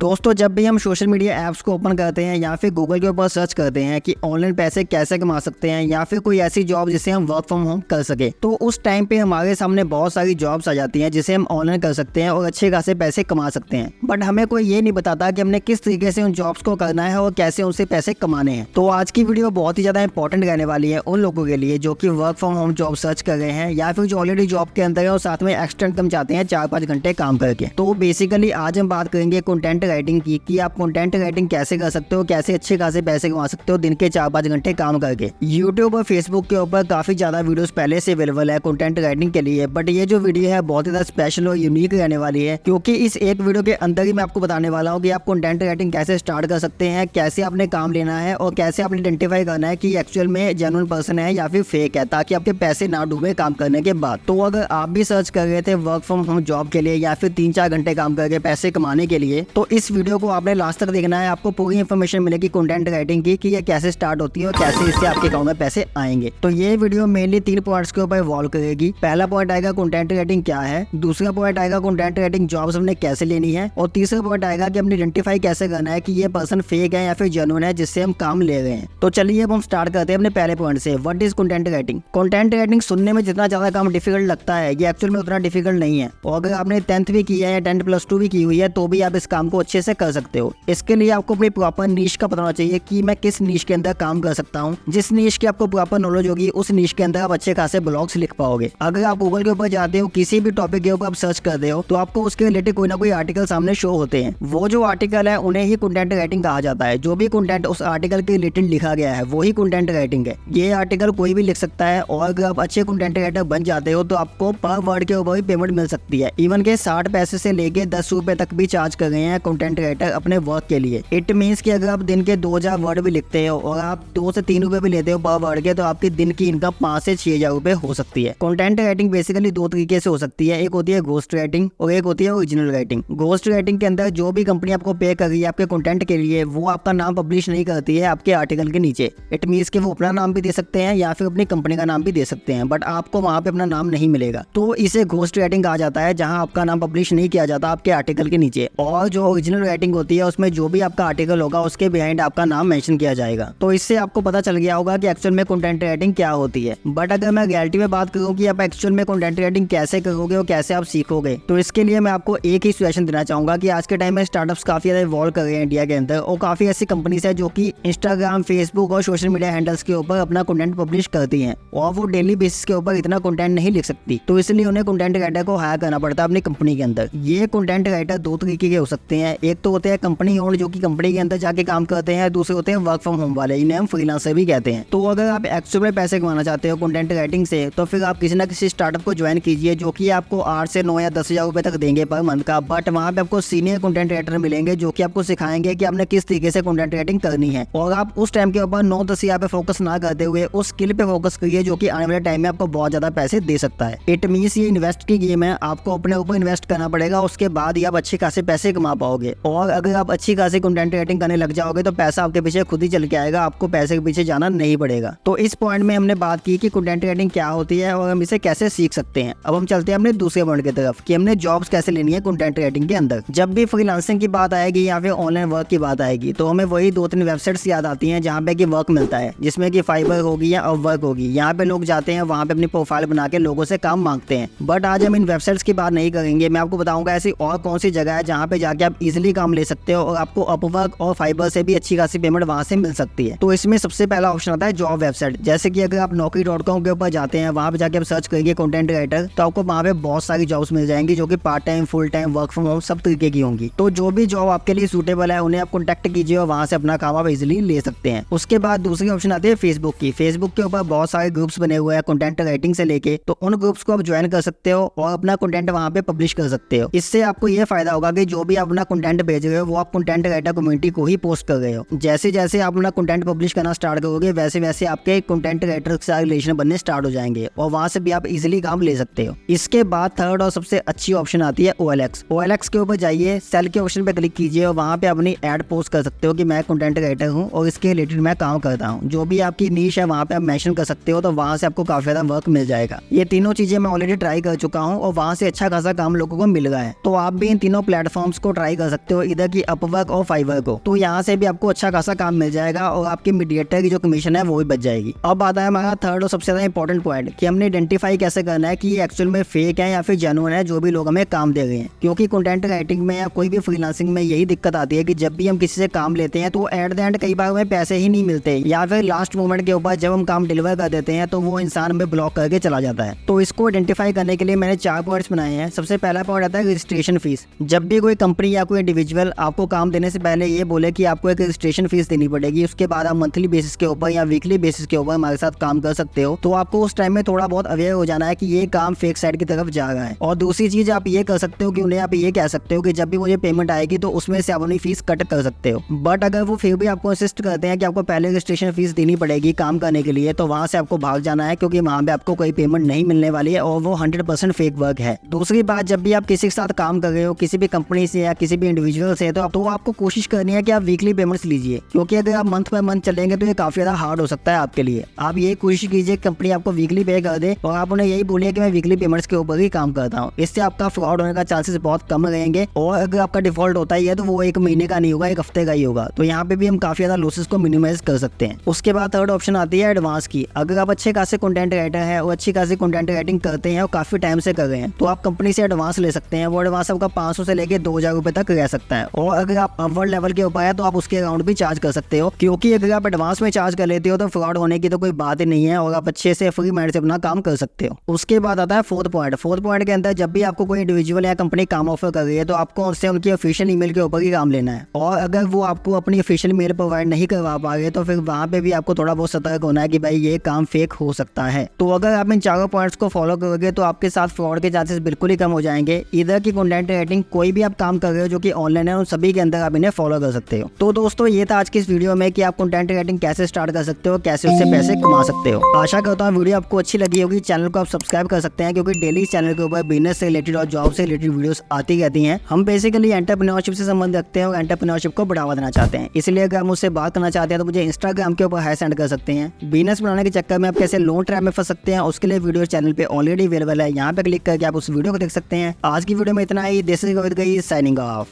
दोस्तों, जब भी हम सोशल मीडिया ऐप्स को ओपन करते हैं या फिर गूगल के ऊपर सर्च करते हैं कि ऑनलाइन पैसे कैसे कमा सकते हैं या फिर कोई ऐसी जॉब जिसे हम वर्क फ्रॉम होम कर सके, तो उस टाइम पे हमारे सामने बहुत सारी जॉब्स आ जाती हैं जिसे हम ऑनलाइन कर सकते हैं और अच्छे खासे पैसे कमा सकते हैं। बट हमें कोई ये नहीं बताता कि हमने किस तरीके से उन जॉब्स को करना है और कैसे उनसे पैसे कमाने हैं। तो आज की वीडियो बहुत ही ज्यादा इंपॉर्टेंट रहने वाली है उन लोगों के लिए जो कि work from home job search कर रहे हैं या फिर जो ऑलरेडी जॉब के अंदर है और साथ में एक्स्ट्रा इनकम चाहते हैं 4-5 घंटे काम करके। तो बेसिकली आज हम बात करेंगे कंटेंट राइटिंग की कि आप कंटेंट राइटिंग कैसे कर सकते हो, कैसे अच्छे खासे पैसे कमा सकते हो दिन के 4-5 घंटे काम करके। यूट्यूब और फेसबुक के ऊपर काफी ज्यादा वीडियोस पहले से अवेलेबल है कंटेंट राइटिंग के लिए, बट ये जो वीडियो है बहुत ही ज्यादा स्पेशल और यूनिक रहने वाली है क्योंकि इस एक वीडियो के अंदर ही मैं आपको बताने वाला हूँ कि आप कंटेंट राइटिंग कैसे स्टार्ट कर सकते हैं, कैसे आपने काम लेना है और कैसे आपने आइडेंटिफाई करना है कि एक्चुअल में जेन्युइन पर्सन है या फिर फेक है, ताकि आपके पैसे ना डूबे काम करने के बाद। तो अगर आप भी सर्च कर रहे थे वर्क फ्रॉम होम जॉब के लिए या फिर 3-4 घंटे काम करके पैसे कमाने के लिए, तो इस वीडियो को आपने लास्ट तक देखना है। आपको पूरी इन्फॉर्मेशन मिलेगी कंटेंट राइटिंग की कि ये कैसे स्टार्ट होती है और कैसे इससे आपके अकाउंट में पैसे आएंगे। तो ये वीडियो मेनली 3 पॉइंट्स के ऊपर इवॉल्व करेगी। पहला पॉइंट आएगा कंटेंट राइटिंग क्या है, दूसरा पॉइंट आएगा कंटेंट राइटिंग जॉब्स हमने कैसे लेनी है, और तीसरा पॉइंट आएगा कि हमने आइडेंटिफाई कैसे करना है कि ये पर्सन फेक है या फिर जेन्युइन है जिससे हम काम ले रहे हैं। तो चलिए अब हम स्टार्ट करते हैं अपने पहले पॉइंट से। What is content writing? Content writing सुनने में जितना ज्यादा काम डिफिकल्ट लगता है, ये एक्चुअल में उतना डिफिकल्ट नहीं है। और अगर आपने 10th भी किया है या 10+2 भी की हुई है तो भी आप इस काम को अच्छे से कर सकते हो। इसके लिए आपको अपनी प्रॉपर नीश का पता होना चाहिए कि मैं किस नीश के अंदर काम कर सकता हूँ। जिस नीश की आपको प्रॉपर नॉलेज होगी उस नीश के अंदर आप अच्छे खासे ब्लॉग्स लिख पाओगे। अगर आप गूगल के ऊपर जाते हो, किसी भी टॉपिक के ऊपर आप सर्च करते हो, तो आपको उसके रिलेटेड कोई ना कोई आर्टिकल सामने शो होते हैं। वो जो आर्टिकल है उन्हें ही कंटेंट राइटिंग कहा जाता है। जो भी कंटेंट उस आर्टिकल के रिलेटेड लिखा गया है वही कंटेंट राइटिंग है। ये आर्टिकल कोई भी लिख सकता है और अगर आप अच्छे कंटेंट राइटर बन जाते हो तो आपको पर वर्ड के ऊपर भी पेमेंट मिल सकती है। इवन के 60 पैसे से लेके 10 रुपए तक भी चार्ज कर रहे हैं कंटेंट राइटर अपने वर्क के लिए। इट मीन्स कि अगर आप दिन के 2000 वर्ड भी लिखते हो और आप 2 से 3 रुपए भी लेते हो पर वर्ड के, तो आपकी दिन की इनकम 5 से 6,000 रुपए हो सकती है। कंटेंट राइटिंग बेसिकली 2 तरीके से हो सकती है, एक होती है घोस्ट राइटिंग और एक होती है ओरिजिनल राइटिंग। घोस्ट राइटिंग के अंदर जो भी कंपनी आपको पे कर रही है आपके कंटेंट के लिए, वो आपका नाम पब्लिश नहीं करती है आपके आर्टिकल के नीचे। इट मीन्स कि वो अपना नाम भी दे सकते हैं या फिर अपनी कंपनी का नाम भी दे सकते हैं, बट आपको वहाँ पे अपना नाम नहीं मिलेगा। तो इसे घोस्ट राइटिंग कहा जाता है, जहाँ आपका नाम पब्लिश नहीं किया जाता आपके आर्टिकल के नीचे। और जो ओरिजिनल राइटिंग होती है उसमें जो भी आपका आर्टिकल होगा उसके बिहाइंड आपका नाम मेंशन किया जाएगा। तो इससे आपको पता चल गया होगा कि एक्चुअल में कंटेंट राइटिंग क्या होती है। बट अगर मैं रियलिटी में बात करूँ कि आप एक्चुअल में कंटेंट राइटिंग कैसे करोगे और कैसे आप सीखोगे, तो इसके लिए मैं आपको एक ही सजेशन देना चाहूंगा कि आज के टाइम में स्टार्टअप्स काफी ज्यादा इवॉल्व कर रहे हैं इंडिया के अंदर, और काफी ऐसी कंपनीज है जो कि इंस्टाग्राम, फेसबुक और सोशल मीडिया हैंडल्स के ऊपर अपना कंटेंट पब्लिश करती हैं और वो डेली बेसिस के ऊपर इतना कंटेंट नहीं लिख सकती, तो इसलिए उन्हें कंटेंट राइटर को हायर करना पड़ता है अपनी कंपनी के अंदर। ये कंटेंट राइटर 2 तरीके के हो सकते हैं। एक तो होते हैं कंपनी ओन जो कि कंपनी के अंदर जाके काम करते हैं, दूसरे होते हैं वर्क फ्रॉम होम वाले, इन्हें हम फ्रीलांसर भी कहते हैं। तो अगर आप एक्चुअल में पैसे कमाना चाहते हो कंटेंट राइटिंग से, तो फिर आप किसी ना किसी स्टार्टअप को ज्वाइन कीजिए जो कि आपको 8 से 9 या 10,000 रुपए तक देंगे पर मंथ का। बट वहाँ पे आपको सीनियर कंटेंट राइटर मिलेंगे जो कि आपको सिखाएंगे कि आपने किस तरीके से कंटेंट राइटिंग करनी है। और आप उस टाइम के ऊपर 9-10,000 पे फोकस ना करते हुए उस स्किल पे फोकस करिए जो कि आने वाले टाइम में आपको बहुत ज्यादा पैसे दे सकता है। इट मीन्स ये इन्वेस्ट की गेम है, आपको अपने ऊपर इन्वेस्ट करना पड़ेगा, उसके बाद ही आप अच्छे खासे पैसे कमा पाओगे। और अगर आप अच्छी खासी कंटेंट राइटिंग करने लग जाओगे तो पैसा आपके पीछे खुद ही चल के आएगा, आपको पैसे के पीछे जाना नहीं पड़ेगा। तो इस पॉइंट में हमने बात की कि कंटेंट राइटिंग क्या होती है और हम इसे कैसे सीख सकते हैं। अब हम चलते हैं अपने दूसरे पॉइंट की तरफ कि हमने जॉब्स कैसे लेनी है कंटेंट राइटिंग के अंदर। जब भी फ्रीलांसिंग की बात आएगी या फिर ऑनलाइन वर्क की बात आएगी तो हमें वही 2-3 वेबसाइट्स याद आती हैं जहाँ पे कि वर्क मिलता है, जिसमें कि फाइबर होगी या अपवर्क होगी। यहाँ पे लोग जाते हैं, वहाँ पे अपनी प्रोफाइल बना के लोगों से काम मांगते हैं। बट आज हम इन वेबसाइट्स की बात नहीं करेंगे, मैं आपको बताऊंगा ऐसी और कौन सी जगह है जहाँ पे जाके आप इजिली काम ले सकते हो और आपको अपवर्क और फाइबर से भी अच्छी खासी पेमेंट वहाँ से मिल सकती है। तो इसमें सबसे पहला ऑप्शन आता है जॉब वेबसाइट। जैसे कि अगर आप naukri.com के ऊपर जाते हैं, वहाँ पे जाके आप सर्च करेंगे कंटेंट राइटर, तो आपको वहाँ पे बहुत सारी जॉब्स मिल जाएंगी जो कि part time, full time, work from home सब तरीके की होंगी। तो जो भी जॉब आपके लिए सूटेबल है उन्हें आप कॉन्टैक्ट कीजिए और वहाँ से अपना काम आप इजिली ले सकते हैं। उसके बाद दूसरी ऑप्शन आती है फेसबुक की। फेसबुक के ऊपर बहुत सारे ग्रुप्स बने हुए हैं कंटेंट राइटिंग से लेके, तो उन ग्रुप्स को आप ज्वाइन कर सकते हो और अपना कंटेंट वहाँ पे पब्लिश कर सकते हो। इससे आपको ये फायदा होगा कि जो भी आप अपना कंटेंट भेज रहे हो वो आप कंटेंट राइटर कम्युनिटी को ही पोस्ट कर रहे हो। जैसे जैसे आप अपना कंटेंट पब्लिश करना स्टार्ट करोगे वैसे वैसे आपके कंटेंट राइटर के साथ रिलेशन बनने स्टार्ट हो जाएंगे और वहाँ से भी आप इजिली काम ले सकते हो। इसके बाद थर्ड और सबसे अच्छी ऑप्शन आती है OLX। OLX के ऊपर जाइए, सेल के ऑप्शन पे क्लिक कीजिए और वहाँ पे अपनी एड पोस्ट कर सकते हो कि मैं कंटेंट राइटर हूँ और इसके रिलेटेड मैं काम करता हूँ। जो भी आपकी नीश है वहाँ पे आप मेंशन कर सकते हो, तो वहाँ से आपको काफी ज्यादा वर्क मिल जाएगा। ये तीनों चीजें मैं ऑलरेडी ट्राई कर चुका हूँ और वहाँ से अच्छा खासा काम लोगों को मिल रहा है। तो आप भी इन तीनों प्लेटफॉर्म्स को ट्राई कर सकते हो इधर की अपवर्क और फाइवर को। तो यहाँ से भी आपको अच्छा खासा काम मिल जाएगा और आपकी मीडिएटर की जो कमीशन है वो भी बच जाएगी। अब आता है हमारा थर्ड और सबसे ज्यादा इंपॉर्टेंट पॉइंट कि हमने आइडेंटिफाई कैसे करना है कि ये एक्चुअल में फेक है या फिर जेन्युइन है जो भी लोग हमें काम दे रहे हैं। क्योंकि कंटेंट राइटिंग में या कोई भी फ्रीलांसिंग में यही दिक्कत आती है कि जब भी हम किसी से काम लेते हैं तो एट द एंड कई बार हमें पैसे ही नहीं मिलते, या फिर लास्ट मोमेंट के ऊपर जब हम काम डिलीवर कर देते हैं तो वो इंसान हमें ब्लॉक करके चला जाता है। तो इसको आइडेंटिफाई करने के लिए मैंने 4 पॉइंट्स बनाए हैं। सबसे पहला पॉइंट आता है रजिस्ट्रेशन फीस। जब भी कोई कंपनी या कोई इंडिविजुअल आपको काम देने से पहले ये बोले कि आपको एक रजिस्ट्रेशन फीस देनी पड़ेगी, उसके बाद आप मंथली बेसिस के ऊपर या वीकली बेसिस के ऊपर हमारे साथ काम कर सकते हो, तो आपको उस टाइम में थोड़ा बहुत अवेयर हो जाना है कि ये काम फेक साइड की तरफ जा रहा है। और दूसरी चीज आप ये कर सकते हो कि उन्हें आप ये कह सकते हो कि जब भी मुझे पेमेंट आएगी तो उसमें से आप अपनी फीस कट कर सकते हो। बट अगर वो फिर भी आपको इंसिस्ट करते हैं कि आपको पहले रजिस्ट्रेशन फीस देनी पड़ेगी काम करने के लिए, तो वहां से आपको भाग जाना है, क्योंकि वहां पे आपको कोई पेमेंट नहीं मिलने वाली है और वो 100% फेक वर्क है। दूसरी बात, जब भी आप किसी के साथ काम कर रहे हो, किसी भी कंपनी से या किसी भी इंडिविजुअल से, तो आपको कोशिश करनी है कि आप वीकली पेमेंट्स लीजिए, क्योंकि अगर आप मंथ बाय मंथ चलेंगे तो ये काफी ज्यादा हार्ड हो सकता है आपके लिए। आप ये कोशिश कीजिए कंपनी आपको वीकली पे कर दे और आप उन्हें यही बोलिए कि मैं वीकली पेमेंट्स के ऊपर ही काम करता हूँ। इससे आपका फ्रॉड होने का चांसेस बहुत कम रहेंगे, और अगर आपका डिफॉल्ट होता ही है तो वो 1 महीने का नहीं होगा, 1 हफ्ते का ही होगा। तो यहाँ पे भी हम काफी ज्यादा लॉसेस को मिनिमाइज कर सकते हैं। उसके बाद थर्ड ऑप्शन आती है एडवांस की। अगर आप अच्छे खासे कंटेंट राइटर है और अच्छी खासी कंटेंट राइटिंग करते हैं और काफी टाइम से कर रहे हैं, तो आप कंपनी से एडवांस ले सकते हैं। वो एडवांस आपका 500 से लेके 2000 रुपए तक रह सकता है। और अगर आप अपवर्ड लेवल के ऊपर है तो आप उसके अकाउंट भी चार्ज कर सकते हो, क्योंकि अगर आप एडवांस में चार्ज कर लेते हो तो फ्रॉड होने की तो कोई बात ही नहीं है और आप अच्छे से फ्री माइंड से अपना काम कर सकते हो। उसके बाद आता है फोर्थ पॉइंट के अंदर, जब भी आपको कोई इंडिविजुअल या कंपनी काम ऑफर कर रही है तो आपको उससे उनकी ऑफिशियल ईमेल के ऊपर ही काम लेना है। और अगर वो आपको अपनी ऑफिशियल मेल प्रोवाइड नहीं करवा पा रहे तो फिर वहाँ पे भी आपको थोड़ा बहुत सतर्क होना है कि भाई ये काम फेक हो सकता है। तो अगर आप इन चारों पॉइंट्स को फॉलो करोगे तो आपके साथ फ्रॉड के चांसेस बिल्कुल ही कम हो जाएंगे। इधर की कंटेंट राइटिंग कोई भी आप काम कर रहे हो जो कि ऑनलाइन है, उन सभी के अंदर आप इन्हें फॉलो कर सकते हो। तो दोस्तों ये था आज की इस वीडियो में कि आप कंटेंट राइटिंग कैसे स्टार्ट कर सकते हो, कैसे उससे पैसे कमा सकते हो। आशा करता हूँ वीडियो आपको अच्छी लगी होगी। चैनल को आप सब्सक्राइब कर सकते हैं, क्योंकि डेली चैनल के ऊपर बिजनेस से रिलेटेड और जॉब से रिलेटेड वीडियोस आती रहती हैं। हम बेसिकली एंटरप्रेन्योरशिप से संबंध रखते हैं और एंटरप्रेन्योरशिप को बढ़ावा देना चाहते हैं। इसलिए अगर आप मुझसे बात करना चाहते हैं तो मुझे इंस्टाग्राम के ऊपर हाई सेंड कर सकते हैं। बिजनेस बनाने के चक्कर में आप कैसे लोन ट्रैप में फंस सकते हैं, उसके लिए वीडियो चैनल पे ऑलरेडी अवेलेबल है। यहाँ पे क्लिक करके आप उस वीडियो को देख सकते हैं। आज की वीडियो में इतना ही। दिस इज गोविंद गई साइनिंग ऑफ।